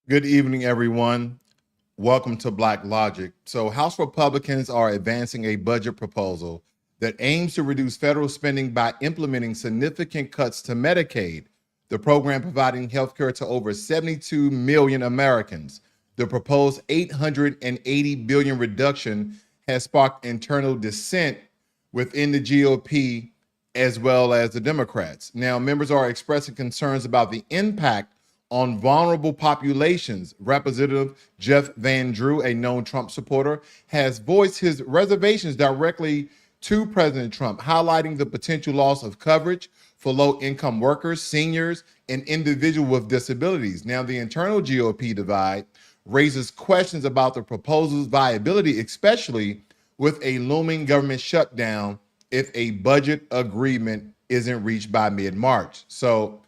Good evening, everyone. Welcome to Blacklogic. So, House Republicans are advancing a budget proposal that aims to reduce federal spending by implementing significant cuts to Medicaid, the program providing health care to over 72 million Americans. The proposed $880 billion reduction has sparked internal dissent within the GOP as well as the Democrats. Now, members are expressing concerns about the impact on vulnerable populations. Representative Jeff Van Drew, a known Trump supporter, has voiced his reservations directly to President Trump, highlighting the potential loss of coverage for low-income workers, seniors, and individuals with disabilities. Now, the internal GOP divide raises questions about the proposal's viability, especially with a looming government shutdown if a budget agreement isn't reached by mid-March. So,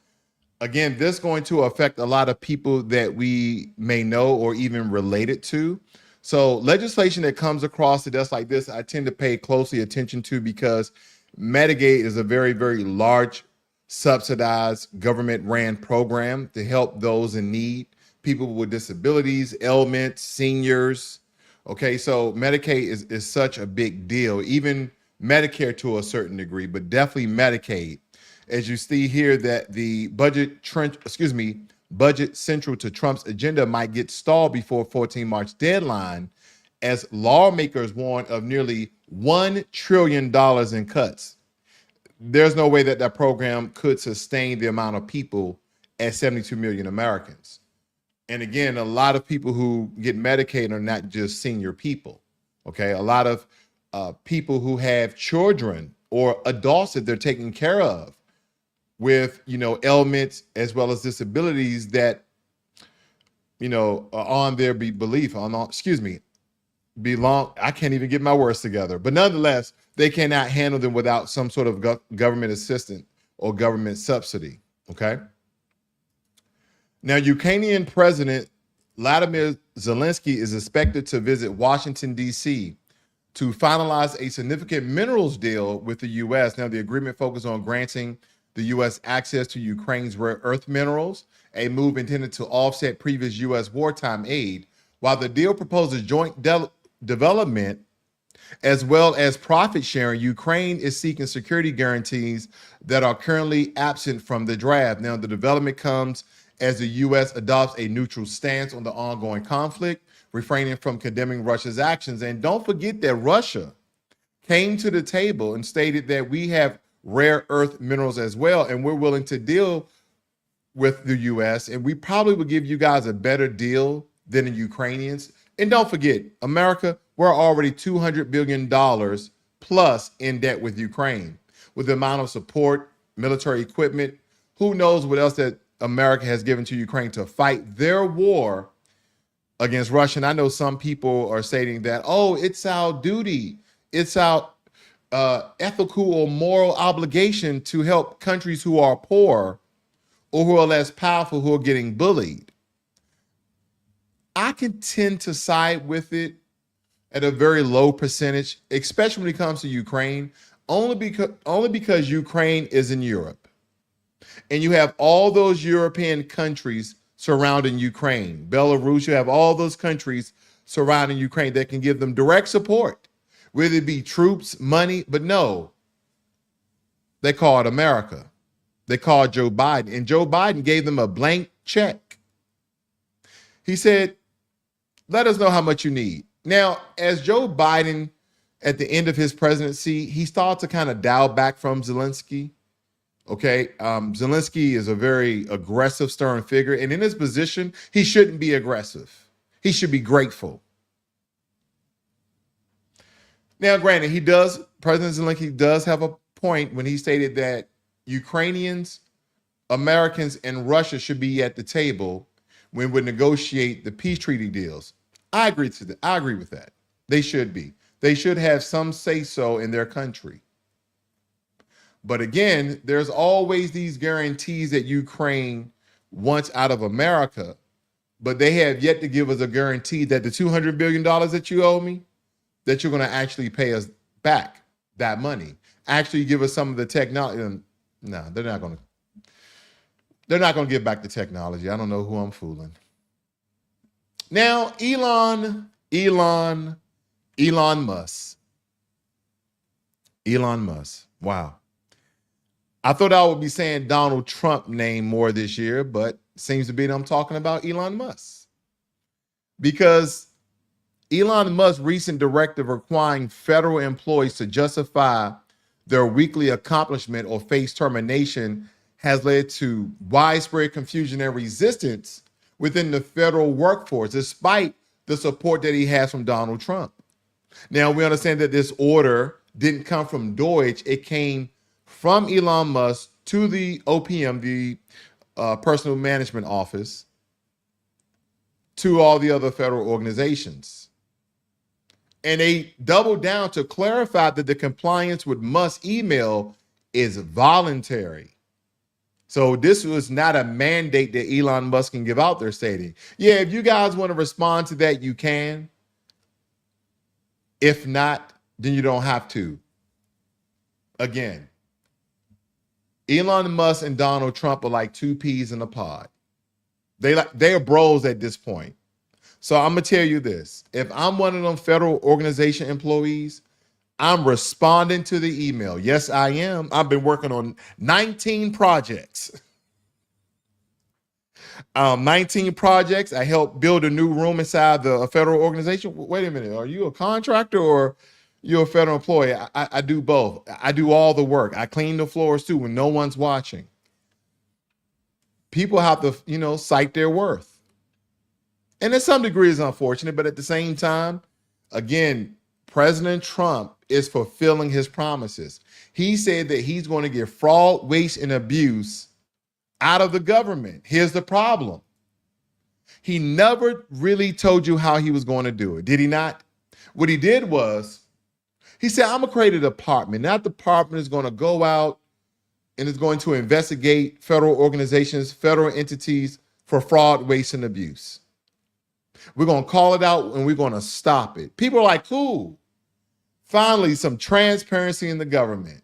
again, this is going to affect a lot of people that we may know or even related to. So legislation that comes across the desk like this, I tend to pay closely attention to because Medicaid is a very, very large subsidized government-ran program to help those in need, people with disabilities, ailments, seniors. Okay, so Medicaid is such a big deal, even Medicare to a certain degree, but definitely Medicaid. As you see here, that the budget central to Trump's agenda might get stalled before 14 March deadline, as lawmakers warn of nearly $1 trillion in cuts. There's no way that that program could sustain the amount of people as 72 million Americans. And again, a lot of people who get Medicaid are not just senior people. Okay, a lot of people who have children or adults that they're taking care of with, ailments as well as disabilities that, are on their belong. I can't even get my words together, but nonetheless, they cannot handle them without some sort of government assistance or government subsidy. Okay. Now, Ukrainian President Vladimir Zelenskyy is expected to visit Washington, D.C. to finalize a significant minerals deal with the U.S. Now, the agreement focuses on granting the U.S. access to Ukraine's rare earth minerals, a move intended to offset previous U.S. wartime aid. While the deal proposes joint development as well as profit sharing, Ukraine is seeking security guarantees that are currently absent from the draft. Now, the development comes as the U.S. adopts a neutral stance on the ongoing conflict, refraining from condemning Russia's actions. And don't forget that Russia came to the table and stated that we have rare earth minerals as well, and we're willing to deal with the U.S., and we probably would give you guys a better deal than the Ukrainians. And don't forget, America, we're already $200 billion plus in debt with Ukraine. With the amount of support, military equipment, who knows what else that America has given to Ukraine to fight their war against Russia. And I know some people are stating that, oh, it's our duty, it's our ethical or moral obligation to help countries who are poor or who are less powerful, who are getting bullied. I can tend to side with it at a very low percentage, especially when it comes to Ukraine, only because Ukraine is in Europe. And you have all those European countries surrounding Ukraine. Belarus, you have all those countries surrounding Ukraine that can give them direct support, whether it be troops, money, but no. They called America. They called Joe Biden, and Joe Biden gave them a blank check. He said, let us know how much you need. Now, as Joe Biden, at the end of his presidency, he started to kind of dial back from Zelenskyy. Okay, Zelenskyy is a very aggressive, stern figure, and in his position, he shouldn't be aggressive. He should be grateful. Now, granted, President Zelenskyy does have a point when he stated that Ukrainians, Americans, and Russia should be at the table when we negotiate the peace treaty deals. I agree with that. They should be. They should have some say-so in their country. But again, there's always these guarantees that Ukraine wants out of America, but they have yet to give us a guarantee that the $200 billion that you owe me, that you're going to actually pay us back that money. Actually give us some of the technology. No, they're not going to give back the technology. I don't know who I'm fooling. Now, Elon Musk. Elon Musk. Wow. I thought I would be saying Donald Trump name more this year, but seems to be that I'm talking about Elon Musk. Because Elon Musk's recent directive requiring federal employees to justify their weekly accomplishment or face termination has led to widespread confusion and resistance within the federal workforce, despite the support that he has from Donald Trump. Now, we understand that this order didn't come from DOGE. It came from Elon Musk to the OPM, the Personal Management Office, to all the other federal organizations. And they doubled down to clarify that the compliance with Musk's email is voluntary. So this was not a mandate that Elon Musk can give out there stating, yeah, if you guys want to respond to that, you can. If not, then you don't have to. Again, Elon Musk and Donald Trump are like two peas in a pod. They are bros at this point. So I'm going to tell you this. If I'm one of them federal organization employees, I'm responding to the email. Yes, I am. I've been working on 19 projects. 19 projects. I helped build a new room inside a federal organization. Wait a minute. Are you a contractor or you're a federal employee? I do both. I do all the work. I clean the floors too when no one's watching. People have to, cite their worth. And to some degree it's unfortunate, but at the same time, again, President Trump is fulfilling his promises. He said that he's going to get fraud, waste, and abuse out of the government. Here's the problem. He never really told you how he was going to do it, did he not? What he did was, he said, I'm going to create a department. That department is going to go out and is going to investigate federal organizations, federal entities for fraud, waste, and abuse. We're going to call it out and we're going to stop it. People are like, cool. Finally, some transparency in the government.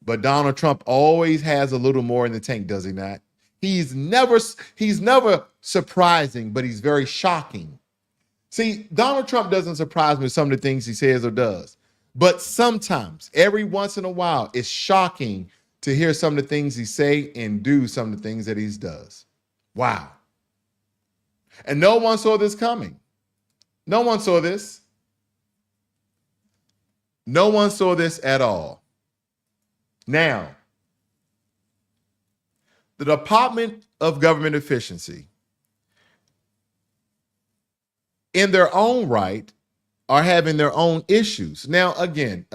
But Donald Trump always has a little more in the tank, does he not? He's never surprising, but he's very shocking. See, Donald Trump doesn't surprise me with some of the things he says or does. But sometimes, every once in a while, it's shocking to hear some of the things he say and do some of the things that he does. Wow. And no one saw this coming. No one saw this. No one saw this at all. Now, the Department of Government Efficiency, in their own right, are having their own issues. Now, again,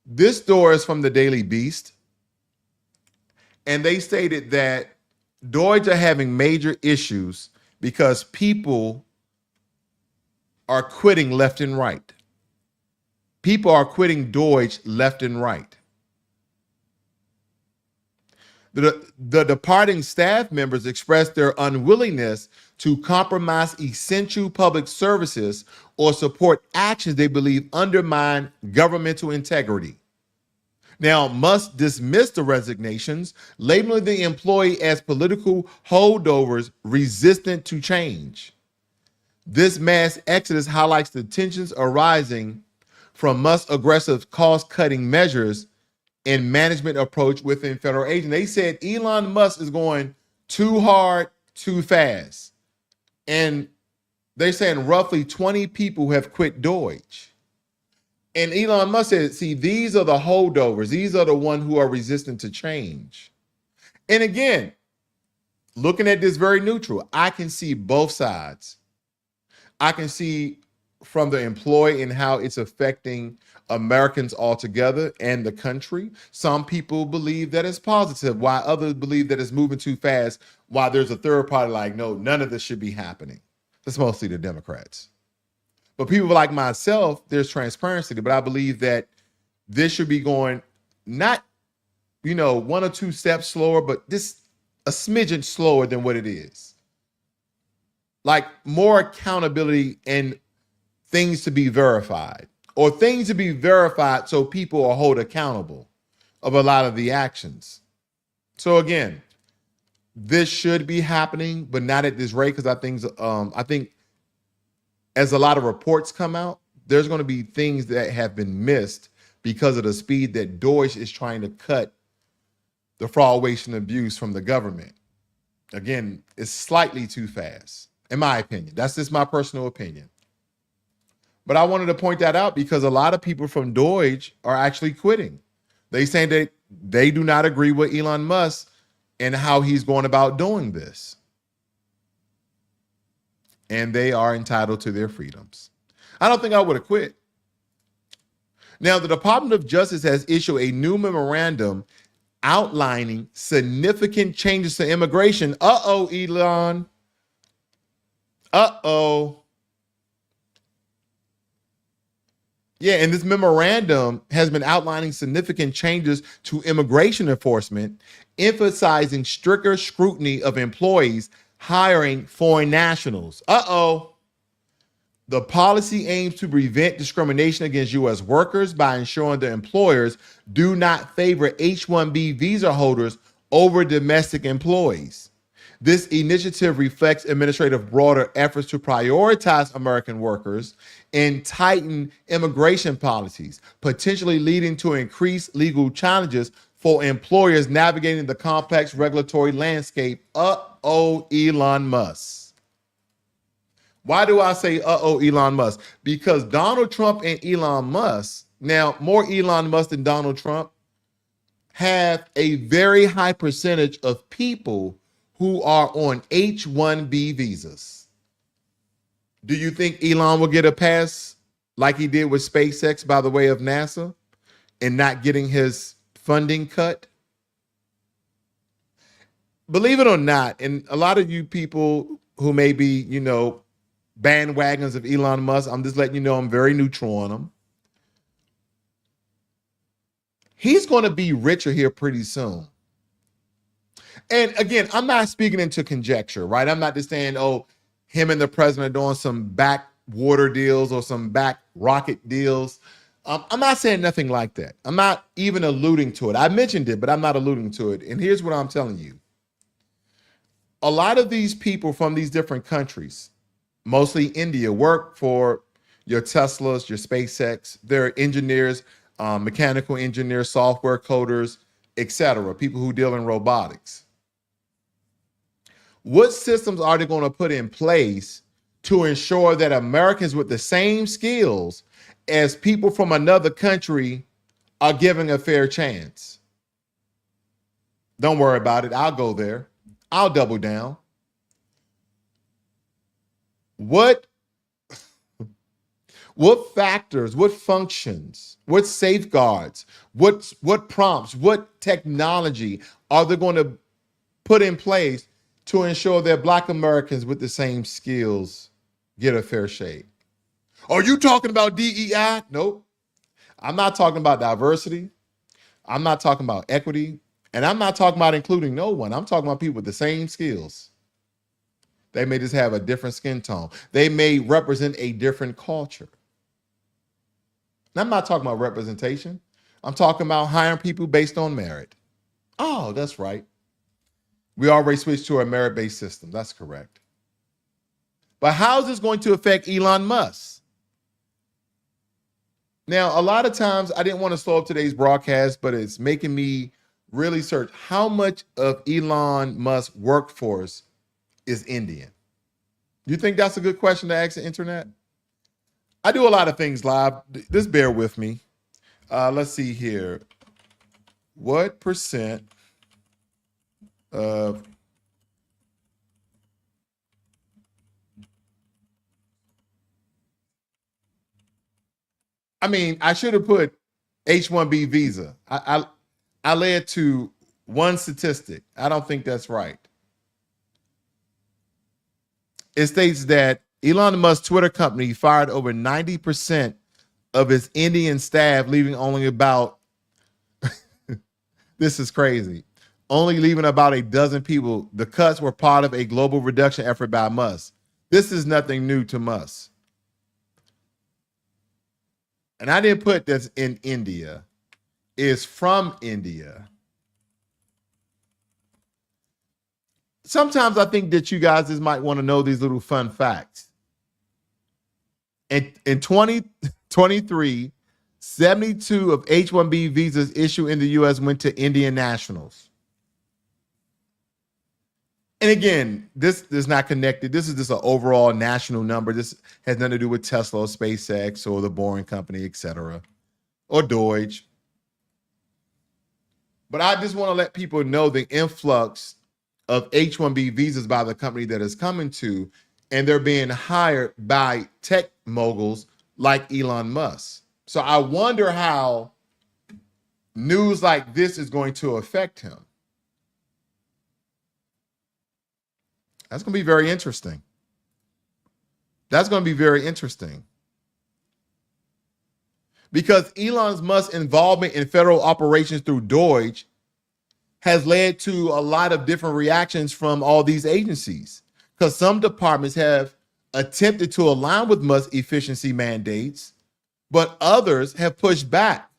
this story is from the Daily Beast, and they stated that DOGE are having major issues because people are quitting left and right. People are quitting DOGE left and right. The departing staff members expressed their unwillingness to compromise essential public services or support actions they believe undermine governmental integrity. Now, Musk dismissed the resignations, labeling the employee as political holdovers resistant to change. This mass exodus highlights the tensions arising from Musk's aggressive cost-cutting measures and management approach within federal agencies. They said Elon Musk is going too hard, too fast. And they're saying roughly 20 people have quit DOGE. And Elon Musk said, see, these are the holdovers. These are the ones who are resistant to change. And again, looking at this very neutral, I can see both sides. I can see from the employee and how it's affecting Americans altogether and the country. Some people believe that it's positive, while others believe that it's moving too fast, while there's a third party like, no, none of this should be happening. That's mostly the Democrats. But people like myself, there's transparency, but I believe that this should be going not, one or two steps slower, but just a smidgen slower than what it is. Like more accountability and things to be verified, or things to be verified so people are held accountable of a lot of the actions. So again, this should be happening, but not at this rate, because I think as a lot of reports come out, there's going to be things that have been missed because of the speed that DOGE is trying to cut the fraud, waste, and abuse from the government. Again, it's slightly too fast, in my opinion. That's just my personal opinion. But I wanted to point that out because a lot of people from DOGE are actually quitting. They saying that they do not agree with Elon Musk and how he's going about doing this. And they are entitled to their freedoms. I don't think I would have quit. Now, the Department of Justice has issued a new memorandum outlining significant changes to immigration. Uh-oh, Elon. Uh-oh. Yeah, and this memorandum has been outlining significant changes to immigration enforcement, emphasizing stricter scrutiny of employees hiring foreign nationals. Uh-oh. The policy aims to prevent discrimination against U.S. workers by ensuring that employers do not favor H-1B visa holders over domestic employees. This initiative reflects administrative broader efforts to prioritize American workers and tighten immigration policies, potentially leading to increased legal challenges for employers navigating the complex regulatory landscape. Uh-oh, Elon Musk. Why do I say uh-oh, Elon Musk? Because Donald Trump and Elon Musk, now more Elon Musk than Donald Trump, have a very high percentage of people who are on H-1B visas. Do you think Elon will get a pass like he did with SpaceX by the way of NASA and not getting his funding cut? Believe it or not, and a lot of you people who may be, bandwagons of Elon Musk, I'm just letting you know I'm very neutral on him. He's going to be richer here pretty soon. And again, I'm not speaking into conjecture, right? I'm not just saying, oh, him and the president are doing some backwater deals or some back rocket deals. I'm not saying nothing like that. I'm not even alluding to it. I mentioned it, but I'm not alluding to it. And here's what I'm telling you. A lot of these people from these different countries, mostly India, work for your Teslas, your SpaceX. They're engineers, mechanical engineers, software coders, etc. People who deal in robotics. What systems are they going to put in place to ensure that Americans with the same skills as people from another country are given a fair chance? Don't worry about it. I'll go there. I'll double down. What factors, what functions, what safeguards, what prompts, what technology are they going to put in place to ensure that Black Americans with the same skills get a fair shake? Are you talking about DEI? Nope. I'm not talking about diversity. I'm not talking about equity. And I'm not talking about including no one. I'm talking about people with the same skills. They may just have a different skin tone. They may represent a different culture. And I'm not talking about representation. I'm talking about hiring people based on merit. Oh, that's right. We already switched to a merit-based system. That's correct. But how is this going to affect Elon Musk? Now, a lot of times, I didn't want to slow up today's broadcast, but it's making me really search how much of Elon Musk's workforce is Indian. You think that's a good question to ask the internet? I do a lot of things live. Just bear with me. Let's see here. What percent of I should have put H-1B visa. I led to one statistic. I don't think that's right. It states that Elon Musk's Twitter company fired over 90% of its Indian staff, leaving only about, this is crazy, only leaving about a dozen people. The cuts were part of a global reduction effort by Musk. This is nothing new to Musk. And I didn't put this in India. It's from India. sometimes I think that you guys just might want to know these little fun facts. In 2023, 72 of H-1B visas issued in the U.S. went to Indian nationals. And again, this is not connected. This is just an overall national number. This has nothing to do with Tesla or SpaceX or the Boring Company, etc., or DOGE. But I just want to let people know the influx of H-1B visas by the company that is coming to, and they're being hired by tech moguls like Elon Musk. So I wonder how news like this is going to affect him. That's going to be very interesting. That's going to be very interesting. Because Elon Musk's involvement in federal operations through DOGE has led to a lot of different reactions from all these agencies. Because some departments have attempted to align with Musk's efficiency mandates, but others have pushed back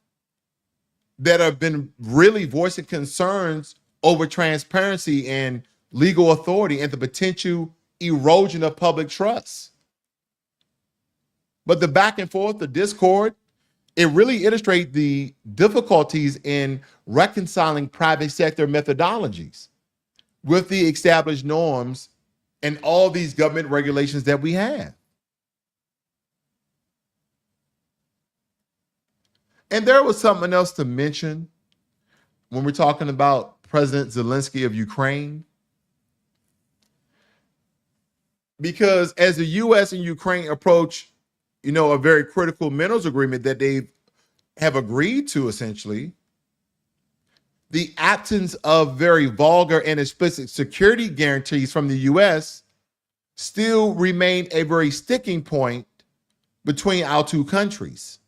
that have been really voicing concerns over transparency and legal authority and the potential erosion of public trust. But the back and forth, the discord, it really illustrates the difficulties in reconciling private sector methodologies with the established norms and all these government regulations that we have. And there was something else to mention when we're talking about President Zelenskyy of Ukraine. Because as the U.S. and Ukraine approach, a very critical minerals agreement that they have agreed to, essentially, the absence of very vulgar and explicit security guarantees from the U.S. still remain a very sticking point between our two countries.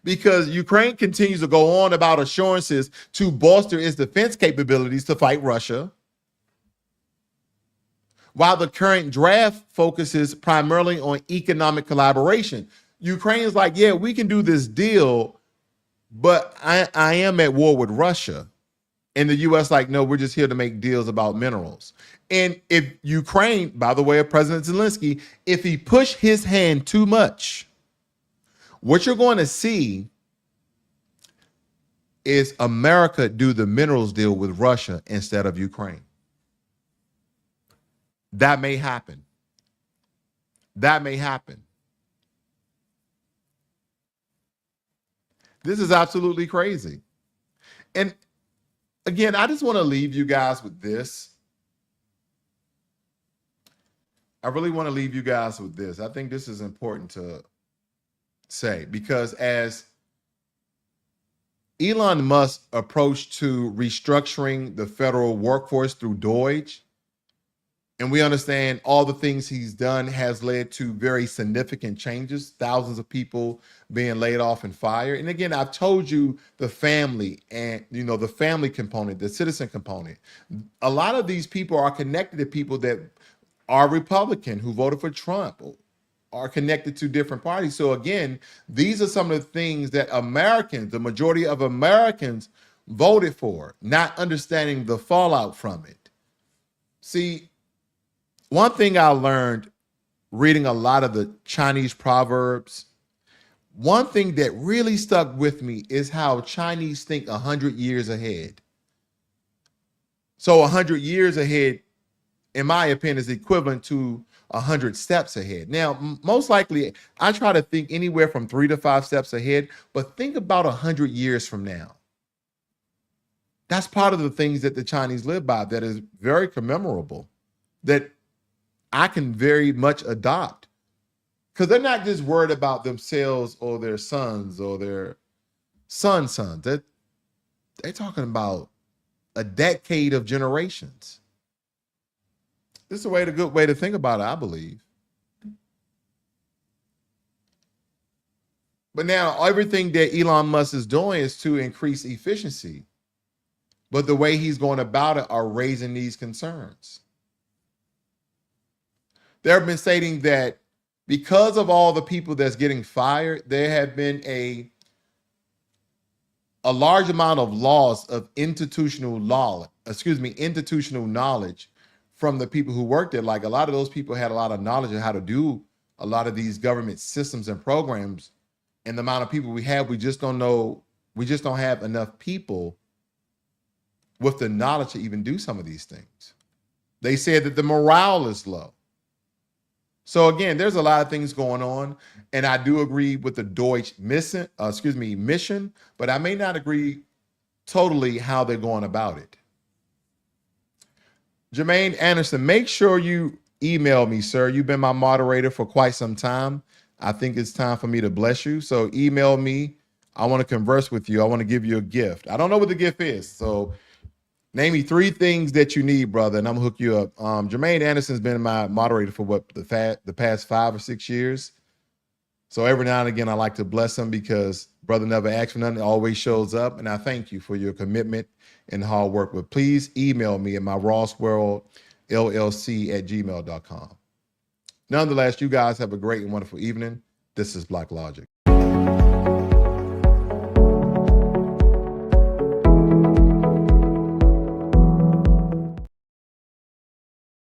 Because Ukraine continues to go on about assurances to bolster its defense capabilities to fight Russia, while the current draft focuses primarily on economic collaboration. Ukraine's like, yeah, we can do this deal, but I am at war with Russia. And the U.S. like, no, we're just here to make deals about minerals. And if Ukraine, by the way of President Zelenskyy, if he push his hand too much, what you're going to see is America do the minerals deal with Russia instead of Ukraine. That may happen. That may happen. This is absolutely crazy. And again, I just want to leave you guys with this. I really want to leave you guys with this. I think this is important to say, because as Elon Musk approach to restructuring the federal workforce through DOGE, and we understand all the things he's done has led to very significant changes, thousands of people being laid off and fired. And again, I've told you the family and, the family component, the citizen component. A lot of these people are connected to people that are Republican who voted for Trump, are connected to different parties. So again, these are some of the things that Americans, the majority of Americans, voted for, not understanding the fallout from it. See, one thing I learned reading a lot of the Chinese proverbs, one thing that really stuck with me is how Chinese think 100 years ahead. So 100 years ahead, in my opinion, is equivalent to 100 steps ahead. Now, most likely, I try to think anywhere from 3 to 5 steps ahead, but think about 100 years from now. That's part of the things that the Chinese live by that is very commemorable, that I can very much adopt, because they're not just worried about themselves or their sons or their sons. They're talking about a decade of generations. This is a good way to think about it, I believe. But now everything that Elon Musk is doing is to increase efficiency. But the way he's going about it are raising these concerns. They've been stating that because of all the people that's getting fired, there have been a a large amount of loss of institutional knowledge from the people who worked there. Like a lot of those people had a lot of knowledge of how to do a lot of these government systems and programs. And the amount of people we have, we just don't know. We just don't have enough people with the knowledge to even do some of these things. They said that the morale is low. So again, there's a lot of things going on, and I do agree with the DOGE mission, but I may not agree totally how they're going about it. Jermaine Anderson, make sure you email me, sir. You've been my moderator for quite some time. I think it's time for me to bless you. So email me. I want to converse with you. I want to give you a gift. I don't know what the gift is. So name me 3 things that you need, brother, and I'm gonna hook you up. Jermaine Anderson's been my moderator for what, the past 5 or 6 years. So every now and again, I like to bless him because brother never asks for nothing, always shows up. And I thank you for your commitment and hard work. But please email me at my rossworldllc@gmail.com. Nonetheless, you guys have a great and wonderful evening. This is Blacklogic.